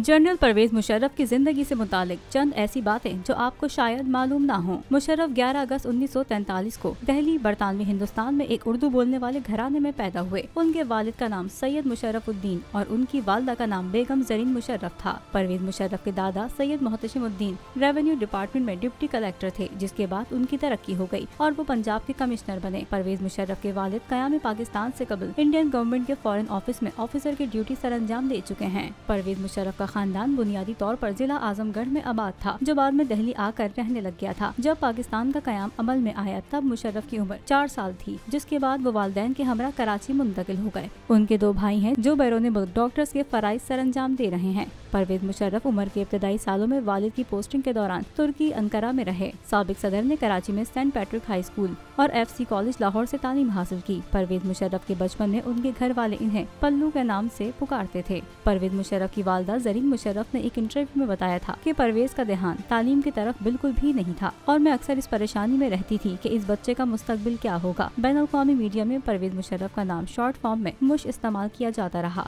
General Parvez Musharraf की जिंदगी से मुतालिक चंद ऐसी बातें जो आपको शायद मालूम ना हो। मुशर्रफ 11 अगस्त 1943 को दिल्ली बरतानवी हिंदुस्तान में एक उर्दू बोलने वाले घराने में पैदा हुए। उनके वालिद का नाम सैयद मुशर्रफुद्दीन और उनकी वालदा का नाम बेगम जरीन मुशर्रफ था। परवेज मुशर्रफ के दादा सैयद मोहतशिमुद्दीन रेवेन्यू डिपार्टमेंट में डिप्टी कलेक्टर थे, जिसके बाद उनकी तरक्की हो गई और वो पंजाब के कमिश्नर बने। परवेज मुशर्रफ के वालिद क़याम पाकिस्तान से कबल इंडियन गवर्नमेंट के फॉरेन ऑफिस में ऑफिसर की ड्यूटी सरअंजाम दे चुके हैं। परवेज मुशर्रफ का खानदान बुनियादी तौर पर जिला आजमगढ़ में आबाद था, जो बाद में दिल्ली आकर रहने लग गया था। जब पाकिस्तान का क़याम अमल में आया तब मुशर्रफ की उम्र 4 साल थी, जिसके बाद वो वालिदैन के हमरा कराची मुंतकिल हो गए। उनके 2 भाई हैं जो बैरून मुल्क डॉक्टर्स के फराइज सरअंजाम दे रहे हैं। परवेज मुशर्रफ उम्र के इब्तदाई सालों में वालिद की पोस्टिंग के दौरान तुर्की अंकारा में रहे। साबिक सदर ने कराची में सेंट पैट्रिक हाई स्कूल और FC कॉलेज लाहौर से तालीम हासिल की। परवेज मुशर्रफ के बचपन में उनके घर वाले इन्हें पल्लू के नाम से पुकारते थे। परवेज मुशर्रफ की वालदा जरीन मुशर्रफ ने एक इंटरव्यू में बताया था कि परवेज का ध्यान तालीम की तरफ बिल्कुल भी नहीं था और मैं अक्सर इस परेशानी में रहती थी कि इस बच्चे का मुस्तकबिल क्या होगा। बैनुल-अक़वामी मीडिया में परवेज मुशर्रफ का नाम शॉर्ट फॉर्म में मुश इस्तेमाल किया जाता रहा।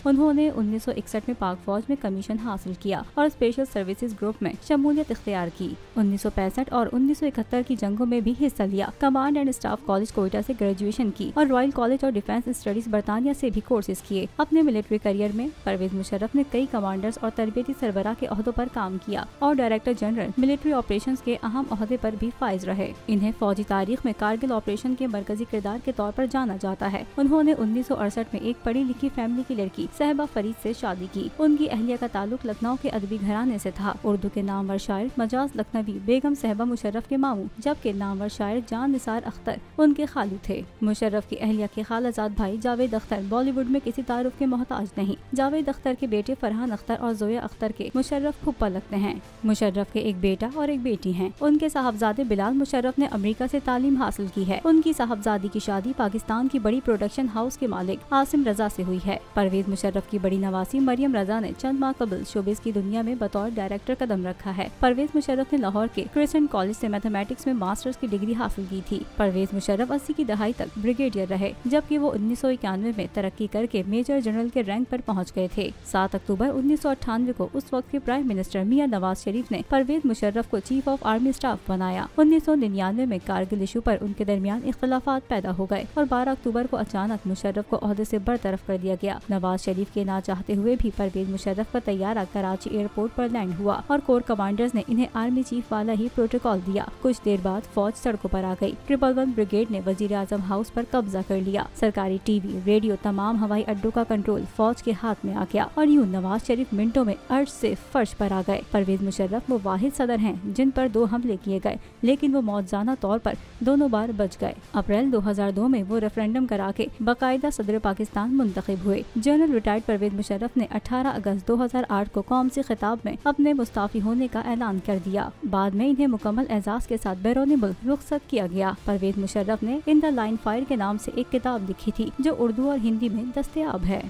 उन्होंने 1961 में पाक फौज में कमीशन हासिल किया और स्पेशल सर्विसेज ग्रुप में शमूलियत इख्तियार की। 1965 और 1971 की जंगों में भी हिस्सा लिया। Command and staff college Quetta से ग्रेजुएशन की और रॉयल कॉलेज और डिफेंस स्टडीज बरतानिया से भी कोर्सेज किए। अपने मिलिट्री करियर में परवेज मुशर्रफ ने कई कमांडर्स और तरबियती सरबराह के ओहदों पर काम किया और डायरेक्टर जनरल मिलिट्री ऑपरेशंस के अहम ओहदे पर भी फाइज रहे। इन्हें फौजी तारीख में कारगिल ऑपरेशन के मरकजी किरदार के तौर पर जाना जाता है। उन्होंने 1968 में एक पढ़ी लिखी फैमिली की लड़की सहबा फरीद से शादी की। उनकी अहलिया का ताल्लुक लखनऊ के अदबी घराने से था। उर्दू के नामवर शायर मजाज लखनवी बेगम सहबा मुशर्रफ के मामू, जबकि नामवर शायर जान निसार अख्तर उनके खालू थे। मुशर्रफ की अहलिया के खालाजाद भाई जावेद अख्तर बॉलीवुड में किसी तारुफ के मोहताज नहीं। जावेद अख्तर के बेटे फरहान अख्तर और जोया अख्तर के मुशर्रफ फुप्पा लगते हैं। मुशर्रफ के एक बेटा और एक बेटी हैं। उनके साहबजादे बिलाल मुशर्रफ ने अमेरिका से तालीम हासिल की है। उनकी साहबजादी की शादी पाकिस्तान की बड़ी प्रोडक्शन हाउस के मालिक आसिम रजा से हुई है। परवेज मुशर्रफ की बड़ी नवासी मरियम रजा ने चंद माह कबल शोबिस की दुनिया में बतौर डायरेक्टर कदम रखा है। परवेज मुशर्रफ ने लाहौर के क्रिस्टियन कॉलेज से मैथमेटिक्स में मास्टर्स की डिग्री हासिल की थी। परवेज मुशर्रफ 80 की दहाई तक ब्रिगेडियर रहे, जबकि वो 1991 में तरक्की करके मेजर जनरल के रैंक पर पहुंच गए थे। 7 अक्टूबर 1998 को उस वक्त के प्राइम मिनिस्टर मियां नवाज शरीफ ने परवेज मुशर्रफ को चीफ ऑफ आर्मी स्टाफ बनाया। 1999 में कारगिल इशू पर उनके दरमियान इख्तिलाफात पैदा हो गए और 12 अक्टूबर को अचानक मुशर्रफ को ओहदे से बरतरफ कर दिया गया। नवाज शरीफ के ना चाहते हुए भी परवेज मुशर्रफ का तैयारा कराची एयरपोर्ट पर लैंड हुआ और कोर कमांडर्स ने इन्हें आर्मी चीफ वाला ही प्रोटोकॉल दिया। कुछ देर बाद फौज सड़कों पर आ गई। 111 ब्रिगेड ने वजीर आजम हाउस पर कब्जा कर लिया। सरकारी टीवी, रेडियो, तमाम हवाई अड्डों का कंट्रोल फौज के हाथ में आ गया और यूं नवाज शरीफ मिनटों में अर्श से फर्श पर आ गए। परवेज मुशर्रफ वो वाहिद सदर हैं जिन पर 2 हमले किए गए, लेकिन वो मौजूदा तौर पर दोनों बार बच गए। अप्रैल 2002 में वो रेफरेंडम करा के बाकायदा सदर पाकिस्तान मुंतखब हुए। जनरल रिटायर्ड परवेज मुशर्रफ ने 18 अगस्त 2008 को कौम से खिताब में अपने मुस्ताफी होने का ऐलान कर दिया। बाद में इन्हें मुकम्मल एजाज के साथ बैरून मुल्क रुखसत किया गया। परवेज मुशर्रफ ने इन द लाइन फायर के नाम से एक किताब लिखी थी, जो उर्दू और हिंदी में दस्तयाब है।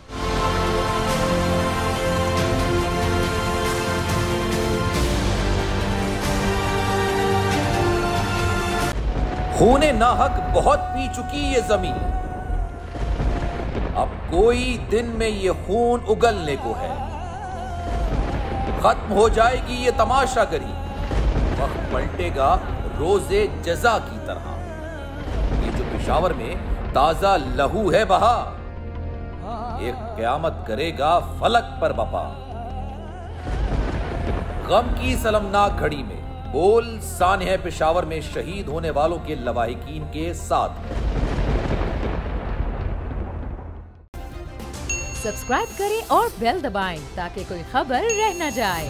खूने नाहक बहुत पी चुकी ये जमीन, अब कोई दिन में ये खून उगलने को है। खत्म हो जाएगी ये तमाशागरी, वक्त पलटेगा रोजे जजा की तरह। ये जो पेशावर में ताजा लहू है बहा, एक क़यामत करेगा फलक पर बपा। गम की सलमनाक घड़ी में बोल सानह पेशावर में शहीद होने वालों के लवाहिकीन के साथ है। सब्सक्राइब करें और बेल दबाएं ताकि कोई खबर रह न जाए।